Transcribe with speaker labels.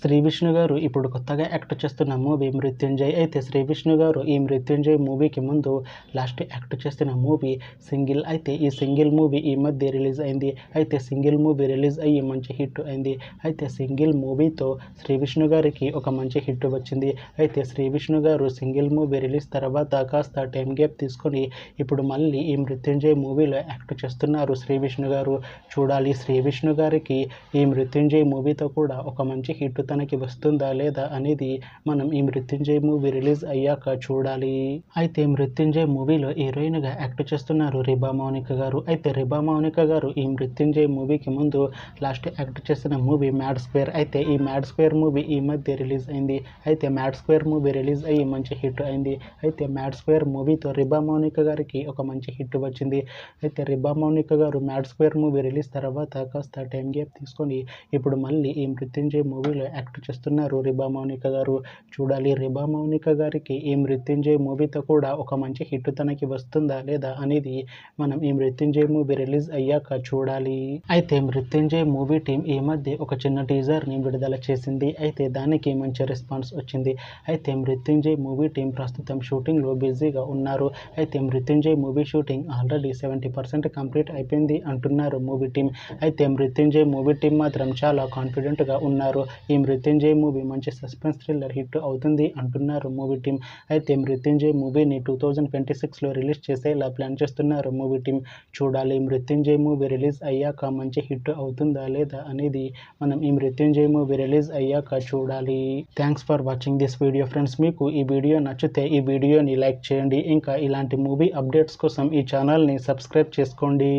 Speaker 1: శ్రీ విష్ణు గారు ఇప్పుడు కొత్తగా యాక్ట్ చేస్తున్న మూవీ మృత్యుంజయ్. అయితే శ్రీ విష్ణు గారు ఈ మృత్యుంజయ్ మూవీకి ముందు లాస్ట్ యాక్ట్ చేస్తున్న మూవీ సింగిల్. అయితే ఈ సింగిల్ మూవీ ఈ మధ్య రిలీజ్ అయింది. అయితే సింగిల్ మూవీ రిలీజ్ అయ్యి మంచి హిట్ అయింది. అయితే సింగిల్ మూవీతో శ్రీ విష్ణు గారికి ఒక మంచి హిట్ వచ్చింది. అయితే శ్రీ విష్ణు గారు సింగిల్ మూవీ రిలీజ్ తర్వాత కాస్త టైం గ్యాప్ తీసుకొని ఇప్పుడు మళ్ళీ ఈ మృత్యుంజయ్ మూవీలో యాక్ట్ చేస్తున్నారు శ్రీ విష్ణు గారు. చూడాలి శ్రీ విష్ణు గారికి ఈ మృత్యుంజయ్ మూవీతో కూడా ఒక మంచి హిట్ తనకి వస్తుందా లేదా అనేది మనం ఈ మృత్యుంజయ్ మూవీ రిలీజ్ అయ్యాక చూడాలి. అయితే మృత్యుంజయ్ మూవీలో హీరోయిన్గా యాక్ట్ చేస్తున్నారు రిబా మౌనిక గారు. అయితే రిబా మౌనిక గారు ఈ మృత్యుంజయ్ మూవీకి ముందు లాస్ట్ యాక్ట్ చేసిన మూవీ మ్యాడ్ స్క్వేర్. అయితే ఈ మ్యాడ్ స్క్వేర్ మూవీ ఈ మధ్య రిలీజ్ అయింది. అయితే మ్యాడ్ స్క్వేర్ మూవీ రిలీజ్ అయ్యి మంచి హిట్ అయింది. అయితే మ్యాడ్ స్క్వేర్ మూవీతో రిబా మౌనిక గారికి ఒక మంచి హిట్ వచ్చింది. అయితే రిబా మౌనిక గారు మ్యాడ్ స్క్వేర్ మూవీ రిలీజ్ తర్వాత కాస్త టైం గ్యాప్ తీసుకొని ఇప్పుడు మళ్ళీ ఈ మృత్యుంజయ్ మూవీలో యాక్ట్ చేస్తున్నారు రిబా మౌనిక గారు. చూడాలి రిబా మౌనిక గారికి ఈ మృత్యుంజయ్ మూవీతో కూడా ఒక మంచి హిట్ తనకి వస్తుందా లేదా అనేది మనం ఈ మృత్యుంజయ్ మూవీ రిలీజ్ అయ్యాక చూడాలి. అయితే మృత్యుంజయ్ మూవీ టీం ఈ మధ్య ఒక చిన్న టీజర్ని విడుదల చేసింది. అయితే దానికి మంచి రెస్పాన్స్ వచ్చింది. అయితే మృత్యుంజయ్ మూవీ టీం ప్రస్తుతం షూటింగ్లో బిజీగా ఉన్నారు. అయితే Mrutyunjay movie shooting already 70% complete అయిపోయింది అంటున్నారు మూవీ టీం. అయితే మృత్యుంజయ్ మూవీ టీం మాత్రం చాలా కాన్ఫిడెంట్గా ఉన్నారు. ఈ మృత్యుంజయ్ మూవీ మంచి సస్పెన్స్ థ్రిల్లర్ హిట్ అవుతుంది అంటున్నారు మూవీ టీం. అయితే మృత్యుంజయ్ మూవీని 2026లో రిలీజ్ చేసేలా ప్లాన్ చేస్తున్నారు మూవీ టీం. చూడాలి మృత్యుంజయ్ మూవీ రిలీజ్ అయ్యాక మంచి హిట్ అవుతుందా లేదా అనేది మనం ఈ మృత్యుంజయ్ మూవీ రిలీజ్ అయ్యాక చూడాలి. Thanks for watching this video friends. మీకు ఈ వీడియో నచ్చితే ఈ వీడియోని లైక్ చేయండి. ఇంకా ఇలాంటి మూవీ అప్డేట్స్ కోసం ఈ ఛానల్ని సబ్స్క్రైబ్ చేసుకోండి.